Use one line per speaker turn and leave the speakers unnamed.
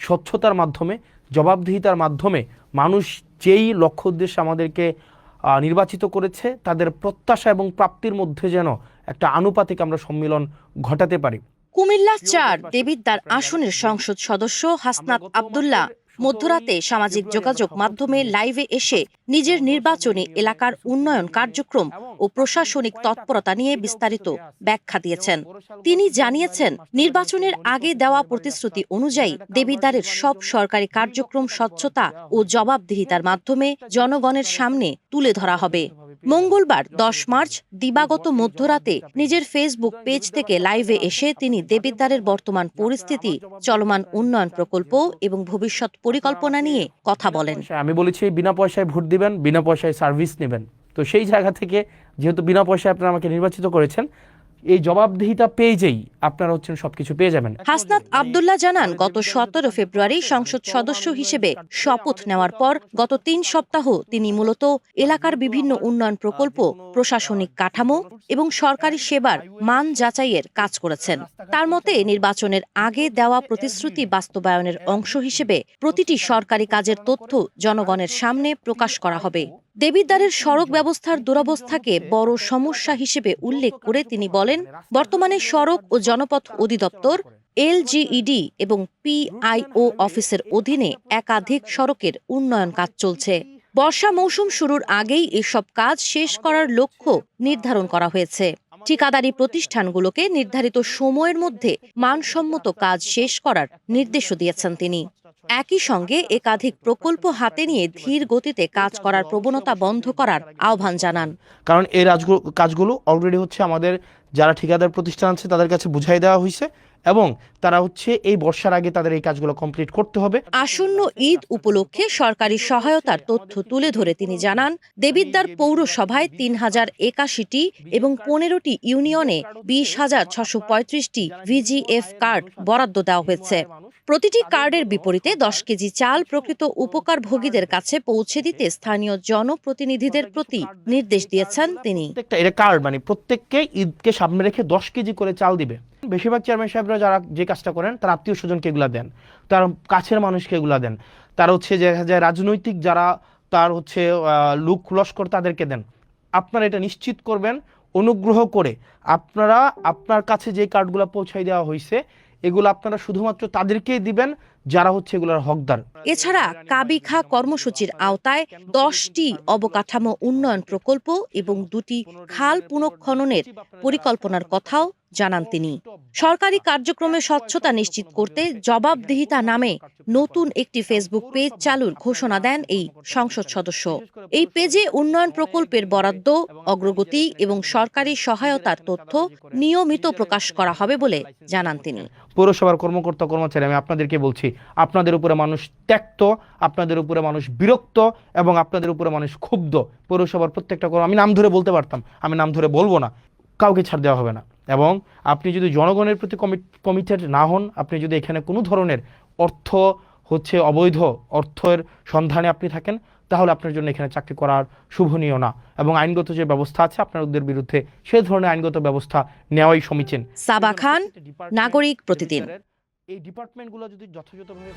স্বচ্ছতার মাধ্যমে, জবাবদিহিতার মাধ্যমে মানুষ যেই লক্ষ্য উদ্দেশ্যে আমাদেরকে নির্বাচিত করেছে তাদের প্রত্যাশা এবং প্রাপ্তির মধ্যে যেন একটা আনুপাতিক আমরা সম্মিলন ঘটাতে পারি।
কুমিল্লা ৪ দেবিদ্বার আসনের সংসদ সদস্য হাসনাত আব্দুল্লাহ মধ্যরাতে সামাজিক যোগাযোগ মাধ্যমে লাইভে এসে নিজের নির্বাচনী এলাকার উন্নয়ন কার্যক্রম ও প্রশাসনিক তৎপরতা নিয়ে বিস্তারিত ব্যাখ্যা দিয়েছেন। তিনি জানিয়েছেন, নির্বাচনের আগে দেওয়া প্রতিশ্রুতি অনুযায়ী দেবিদ্বারের সব সরকারি কার্যক্রম স্বচ্ছতা ও জবাবদিহিতার মাধ্যমে জনগণের সামনে তুলে ধরা হবে। মঙ্গলবার ১০ মার্চ দিবাগত মধ্যরাতে নিজের ফেসবুক পেজ থেকে লাইভে এসে তিনি দেবিদ্বারের বর্তমান পরিস্থিতি, চলমান উন্নয়ন প্রকল্প এবং ভবিষ্যৎ পরিকল্পনা নিয়ে কথা বলেন।
আমি বলেছি বিনা পয়সায় ভোট দিবেন, বিনা পয়সায় সার্ভিস নেবেন। তো সেই জায়গা থেকে যেহেতু বিনা পয়সায় আপনারা আমাকে নির্বাচিত করেছেন, এই জবাবদিহিতা পেয়েই আপনারা হচ্ছেন সবকিছু পেয়ে যাবেন।
হাসনাত আব্দুল্লাহ জানান, গত ১৭ ফেব্রুয়ারি সংসদ সদস্য হিসেবে শপথ নেওয়ার পর গত ৩ সপ্তাহ তিনি মূলত এলাকার বিভিন্ন উন্নয়ন প্রকল্প, প্রশাসনিক কাঠামো এবং সরকারি সেবার মান যাচাইয়ের কাজ করেছেন। তার মতে, নির্বাচনের আগে দেওয়া প্রতিশ্রুতি বাস্তবায়নের অংশ হিসেবে প্রতিটি সরকারি কাজের তথ্য জনগণের সামনে প্রকাশ করা হবে। দেবিদ্বারের সড়ক ব্যবস্থার দুরবস্থাকে বড় সমস্যা হিসেবে উল্লেখ করে তিনি বলেন, বর্তমানে সড়ক ও জনপথ অধিদপ্তর, LGED এবং PIO অফিসের অধীনে একাধিক সড়কের উন্নয়ন কাজ চলছে। বর্ষা মৌসুম শুরুর আগেই এসব কাজ শেষ করার লক্ষ্য নির্ধারণ করা হয়েছে। ঠিকাদারি প্রতিষ্ঠানগুলোকে নির্ধারিত সময়ের মধ্যে মানসম্মত কাজ শেষ করার নির্দেশও দিয়েছেন তিনি। একই সঙ্গে একাধিক প্রকল্প হাতে নিয়ে ধীর গতিতে কাজ করার প্রবণতা বন্ধ করার আহ্বান জানান।
কারণ এই কাজগুলো অলরেডি হচ্ছে আমাদের যারা ঠিকাদার প্রতিষ্ঠান আছে তাদের কাছে বুঝাই দেওয়া হয়েছে এবং তারা হচ্ছে এই বর্ষার আগে তাদের এই কাজগুলো কমপ্লিট করতে হবে।
আসন্ন ঈদ উপলক্ষে সরকারি সহায়তার তথ্য তুলে ধরে তিনি জানান, দেবিদ্বার পৌরসভায় ৩,০৮১টি এবং ১৫টি ইউনিয়নে ২০,৬35টি VGF কার্ড বরাদ্দ দেওয়া হয়েছে। প্রতিটি কার্ডের বিপরীতে ১০ কেজি চাল প্রকৃত উপকারভোগীদের কাছে পৌঁছে দিতে স্থানীয় জনপ্রতিনিধিদের প্রতি নির্দেশ দিয়েছেন তিনি।
এটা কার্ড মানে প্রত্যেককে ঈদকে সামনে রেখে ১০ কেজি করে চাল দিবে। বেশিরভাগ চেয়ারম্যান সাহেবরা যারা যে কাজটা করেন তার আত্মীয় স্বজনকে এগুলা দেন, তার কাছের মানুষকে এগুলা দেন, তার হচ্ছে যে রাজনৈতিক যারা তার হচ্ছে লোক লস্কর তাদেরকে দেন। আপনারা এটা নিশ্চিত করবেন অনুগ্রহ করে আপনারা আপনার কাছে যে কার্ডগুলো পৌঁছাই দেওয়া হয়েছে এগুলো আপনারা শুধুমাত্র তাদেরকেই দিবেন যারা হচ্ছে এগুলোর হকদার।
এছাড়া কাবিখা কর্মসূচির আওতায় ১০টি অবকাঠামো উন্নয়ন প্রকল্প এবং ২টি খাল পুনঃখননের পরিকল্পনার কথাও জানান তিনি। সরকারি কার্যক্রমে স্বচ্ছতা নিশ্চিত করতে জবাবদিহিতা নামে নতুন একটি ফেসবুক পেজ চালুর ঘোষণা দেন এই সংসদ সদস্য। এই পেজে উন্নয়ন প্রকল্পের বরাদ্দ, অগ্রগতি এবং সরকারি সহায়তার তথ্য নিয়মিত প্রকাশ করা হবে বলে জানান তিনি।
পৌরসভার কর্মকর্তা কর্মচারী আমি আপনাদেরকে বলছি, আপনাদের উপরে মানুষ ত্যক্ত, আপনাদের উপরে মানুষ বিরক্ত এবং আপনাদের উপরে মানুষ ক্ষুব্ধ। পৌরসভার প্রত্যেকটা আমি নাম ধরে বলতে পারতাম, আমি নাম ধরে বলবো না, কাউকে ছাড় দেওয়া হবে না। এবং আপনি যদি জনগণের প্রতি কমিটেড না হন, আপনি যদি এখানে কোনো ধরনের অবৈধ অর্থের সন্ধানে আপনি থাকেন, তাহলে আপনার জন্য এখানে চাকরি করার শুভনীয় না। এবং আইনগত যে ব্যবস্থা আছে আপনাদের বিরুদ্ধে সেই ধরনের আইনগত ব্যবস্থা নেওয়াই সমীচীন।
সাবা খান, নাগরিক প্রতিদিন।
এই ডিপার্টমেন্টগুলো যদি যথাযথভাবে